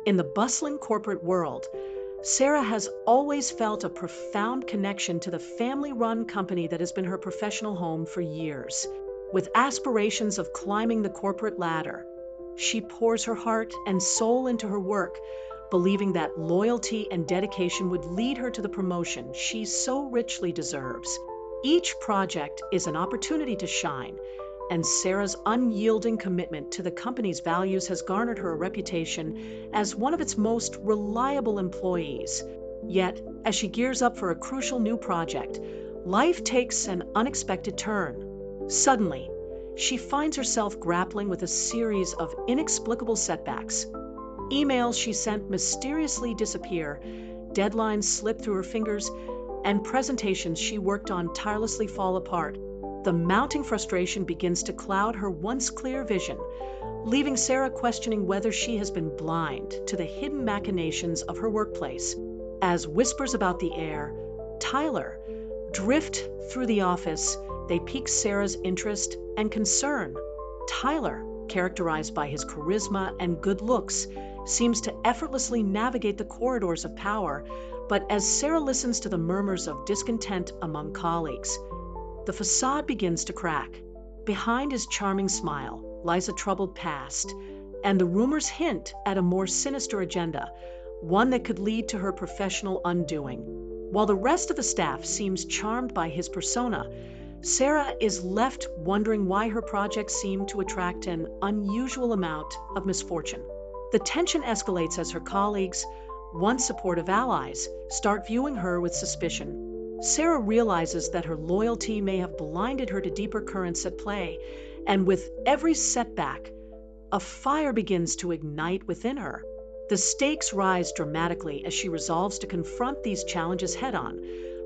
In the bustling corporate world, Sarah has always felt a profound connection to the family-run company that has been her professional home for years. With aspirations of climbing the corporate ladder, she pours her heart and soul into her work, believing that loyalty and dedication would lead her to the promotion she so richly deserves. Each project is an opportunity to shine, and Sarah's unyielding commitment to the company's values has garnered her a reputation as one of its most reliable employees. Yet, as she gears up for a crucial new project, life takes an unexpected turn. Suddenly, she finds herself grappling with a series of inexplicable setbacks. Emails she sent mysteriously disappear, deadlines slip through her fingers, and presentations she worked on tirelessly fall apart. The mounting frustration begins to cloud her once clear vision, leaving Sarah questioning whether she has been blind to the hidden machinations of her workplace. As whispers about the heir, Tyler, drift through the office, they pique Sarah's interest and concern. Tyler, characterized by his charisma and good looks, seems to effortlessly navigate the corridors of power, but as Sarah listens to the murmurs of discontent among colleagues, the facade begins to crack. Behind his charming smile lies a troubled past, and the rumors hint at a more sinister agenda, one that could lead to her professional undoing. While the rest of the staff seems charmed by his persona, Sarah is left wondering why her projects seem to attract an unusual amount of misfortune. The tension escalates as her colleagues, once supportive allies, start viewing her with suspicion. Sarah realizes that her loyalty may have blinded her to deeper currents at play, and with every setback, a fire begins to ignite within her. The stakes rise dramatically as she resolves to confront these challenges head-on,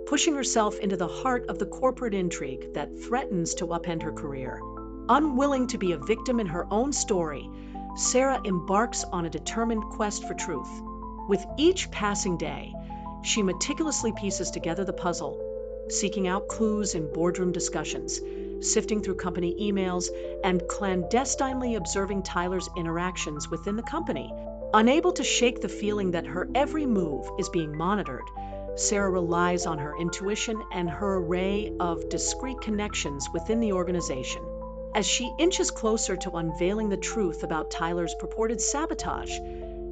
pushing herself into the heart of the corporate intrigue that threatens to upend her career. Unwilling to be a victim in her own story, Sarah embarks on a determined quest for truth. With each passing day, she meticulously pieces together the puzzle, seeking out clues in boardroom discussions, sifting through company emails, and clandestinely observing Tyler's interactions within the company. Unable to shake the feeling that her every move is being monitored, Sarah relies on her intuition and her array of discrete connections within the organization. As she inches closer to unveiling the truth about Tyler's purported sabotage,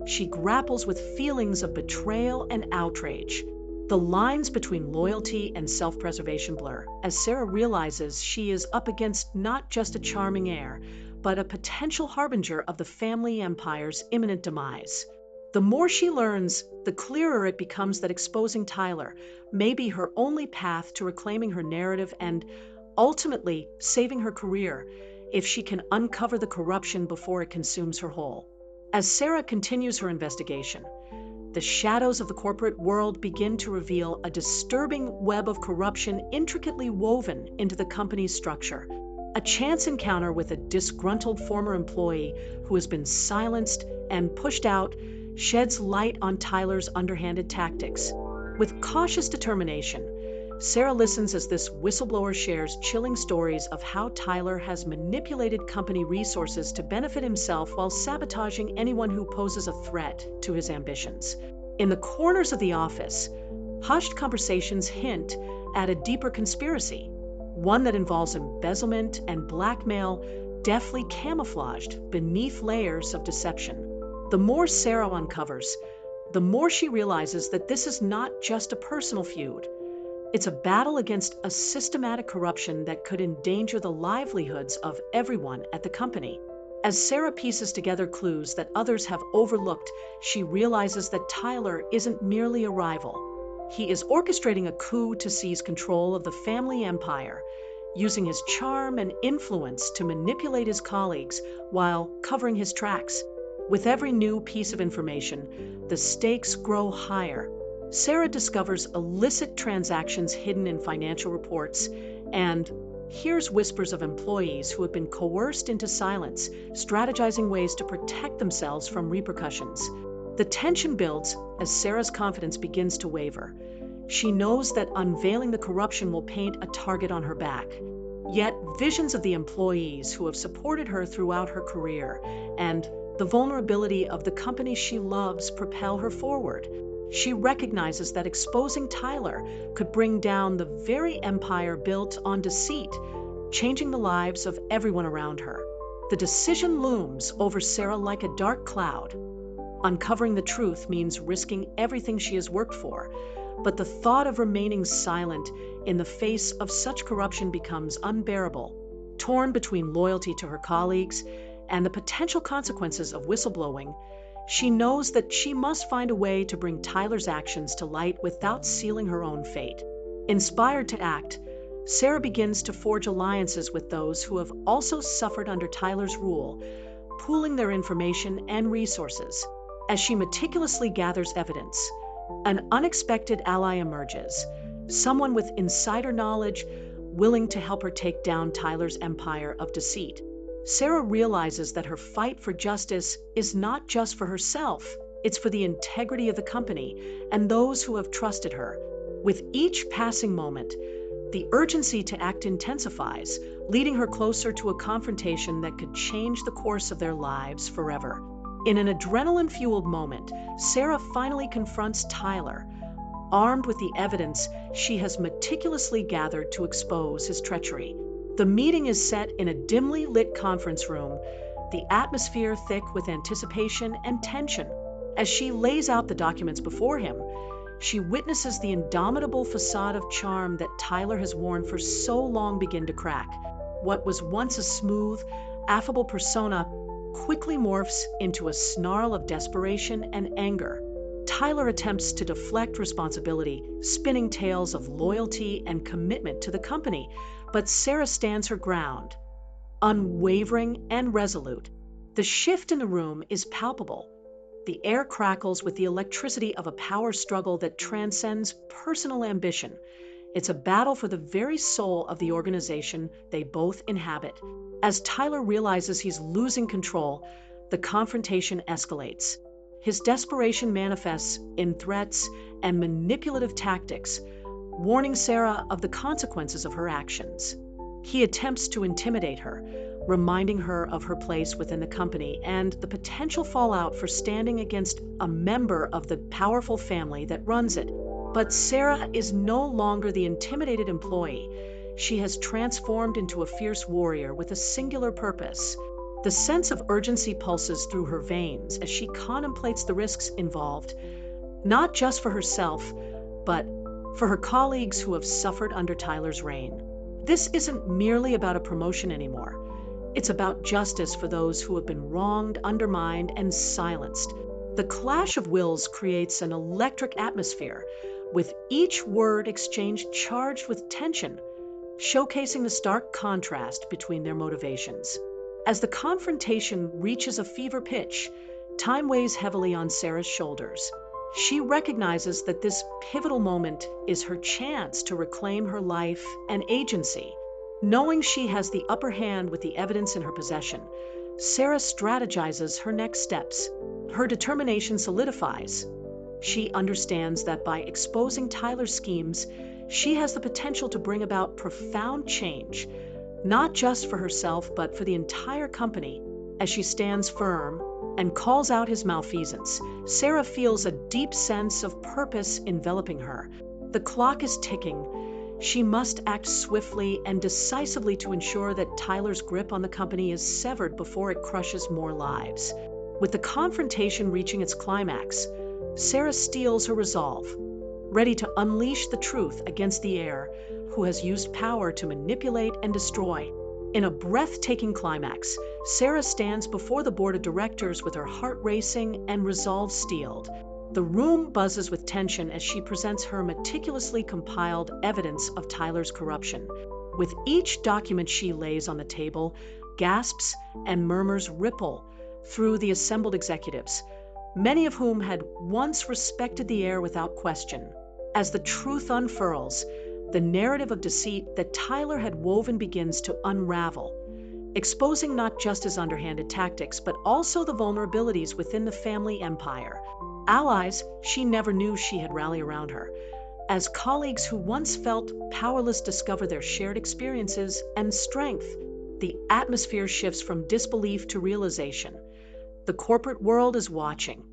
she grapples with feelings of betrayal and outrage. The lines between loyalty and self-preservation blur, as Sarah realizes she is up against not just a charming heir, but a potential harbinger of the family empire's imminent demise. The more she learns, the clearer it becomes that exposing Tyler may be her only path to reclaiming her narrative and, ultimately, saving her career, if she can uncover the corruption before it consumes her whole. As Sarah continues her investigation, the shadows of the corporate world begin to reveal a disturbing web of corruption intricately woven into the company's structure. A chance encounter with a disgruntled former employee who has been silenced and pushed out sheds light on Tyler's underhanded tactics. With cautious determination, Sarah listens as this whistleblower shares chilling stories of how Tyler has manipulated company resources to benefit himself while sabotaging anyone who poses a threat to his ambitions. In the corners of the office, hushed conversations hint at a deeper conspiracy, one that involves embezzlement and blackmail deftly camouflaged beneath layers of deception. The more Sarah uncovers, the more she realizes that this is not just a personal feud. It's a battle against a systematic corruption that could endanger the livelihoods of everyone at the company. As Sarah pieces together clues that others have overlooked, she realizes that Tyler isn't merely a rival. He is orchestrating a coup to seize control of the family empire, using his charm and influence to manipulate his colleagues while covering his tracks. With every new piece of information, the stakes grow higher. Sarah discovers illicit transactions hidden in financial reports and hears whispers of employees who have been coerced into silence, strategizing ways to protect themselves from repercussions. The tension builds as Sarah's confidence begins to waver. She knows that unveiling the corruption will paint a target on her back. Yet visions of the employees who have supported her throughout her career and the vulnerability of the company she loves propel her forward. She recognizes that exposing Tyler could bring down the very empire built on deceit, changing the lives of everyone around her. The decision looms over Sarah like a dark cloud. Uncovering the truth means risking everything she has worked for, but the thought of remaining silent in the face of such corruption becomes unbearable. Torn between loyalty to her colleagues and the potential consequences of whistleblowing, she knows that she must find a way to bring Tyler's actions to light without sealing her own fate. Inspired to act, Sarah begins to forge alliances with those who have also suffered under Tyler's rule, pooling their information and resources. As she meticulously gathers evidence, an unexpected ally emerges, someone with insider knowledge willing to help her take down Tyler's empire of deceit. Sarah realizes that her fight for justice is not just for herself, it's for the integrity of the company and those who have trusted her. With each passing moment, the urgency to act intensifies, leading her closer to a confrontation that could change the course of their lives forever. In an adrenaline-fueled moment, Sarah finally confronts Tyler, armed with the evidence she has meticulously gathered to expose his treachery. The meeting is set in a dimly lit conference room, the atmosphere thick with anticipation and tension. As she lays out the documents before him, she witnesses the indomitable facade of charm that Tyler has worn for so long begin to crack. What was once a smooth, affable persona quickly morphs into a snarl of desperation and anger. Tyler attempts to deflect responsibility, spinning tales of loyalty and commitment to the company, but Sarah stands her ground, unwavering and resolute. The shift in the room is palpable. The air crackles with the electricity of a power struggle that transcends personal ambition. It's a battle for the very soul of the organization they both inhabit. As Tyler realizes he's losing control, the confrontation escalates. His desperation manifests in threats and manipulative tactics, warning Sarah of the consequences of her actions. He attempts to intimidate her, reminding her of her place within the company and the potential fallout for standing against a member of the powerful family that runs it. But Sarah is no longer the intimidated employee. She has transformed into a fierce warrior with a singular purpose. The sense of urgency pulses through her veins as she contemplates the risks involved, not just for herself, but for her colleagues who have suffered under Tyler's reign. This isn't merely about a promotion anymore. It's about justice for those who have been wronged, undermined, and silenced. The clash of wills creates an electric atmosphere, with each word exchanged charged with tension, showcasing the stark contrast between their motivations. As the confrontation reaches a fever pitch, time weighs heavily on Sarah's shoulders. She recognizes that this pivotal moment is her chance to reclaim her life and agency. Knowing she has the upper hand with the evidence in her possession, Sarah strategizes her next steps. Her determination solidifies. She understands that by exposing Tyler's schemes, she has the potential to bring about profound change, not just for herself, but for the entire company. As she stands firm and calls out his malfeasance, Sarah feels a deep sense of purpose enveloping her. The clock is ticking. She must act swiftly and decisively to ensure that Tyler's grip on the company is severed before it crushes more lives. With the confrontation reaching its climax, Sarah steels her resolve, ready to unleash the truth against the heir who has used power to manipulate and destroy. In a breathtaking climax, Sarah stands before the board of directors with her heart racing and resolve steeled. The room buzzes with tension as she presents her meticulously compiled evidence of Tyler's corruption. With each document she lays on the table, gasps and murmurs ripple through the assembled executives, many of whom had once respected the heir without question. As the truth unfurls, the narrative of deceit that Tyler had woven begins to unravel, exposing not just his underhanded tactics, but also the vulnerabilities within the family empire. Allies she never knew she had rallied around her. As colleagues who once felt powerless discover their shared experiences and strength, the atmosphere shifts from disbelief to realization. The corporate world is watching,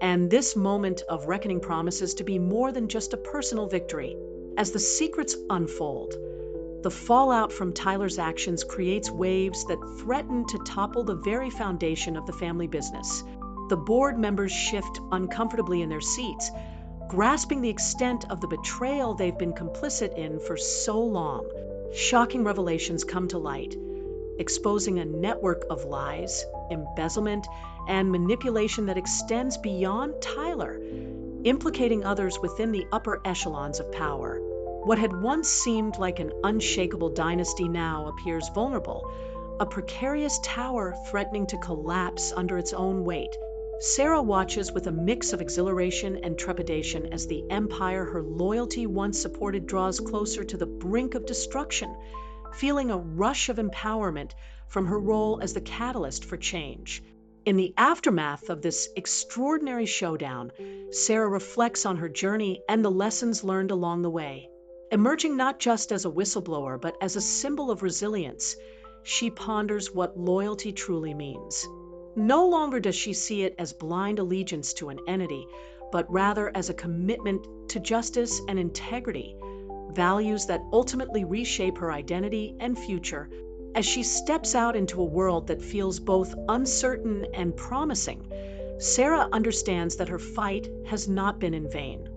and this moment of reckoning promises to be more than just a personal victory. As the secrets unfold, the fallout from Tyler's actions creates waves that threaten to topple the very foundation of the family business. The board members shift uncomfortably in their seats, grasping the extent of the betrayal they've been complicit in for so long. Shocking revelations come to light, exposing a network of lies, embezzlement, and manipulation that extends beyond Tyler, implicating others within the upper echelons of power. What had once seemed like an unshakable dynasty now appears vulnerable, a precarious tower threatening to collapse under its own weight. Sarah watches with a mix of exhilaration and trepidation as the empire her loyalty once supported draws closer to the brink of destruction, feeling a rush of empowerment from her role as the catalyst for change. In the aftermath of this extraordinary showdown, Sarah reflects on her journey and the lessons learned along the way. Emerging not just as a whistleblower, but as a symbol of resilience, she ponders what loyalty truly means. No longer does she see it as blind allegiance to an entity, but rather as a commitment to justice and integrity, values that ultimately reshape her identity and future. As she steps out into a world that feels both uncertain and promising, Sarah understands that her fight has not been in vain.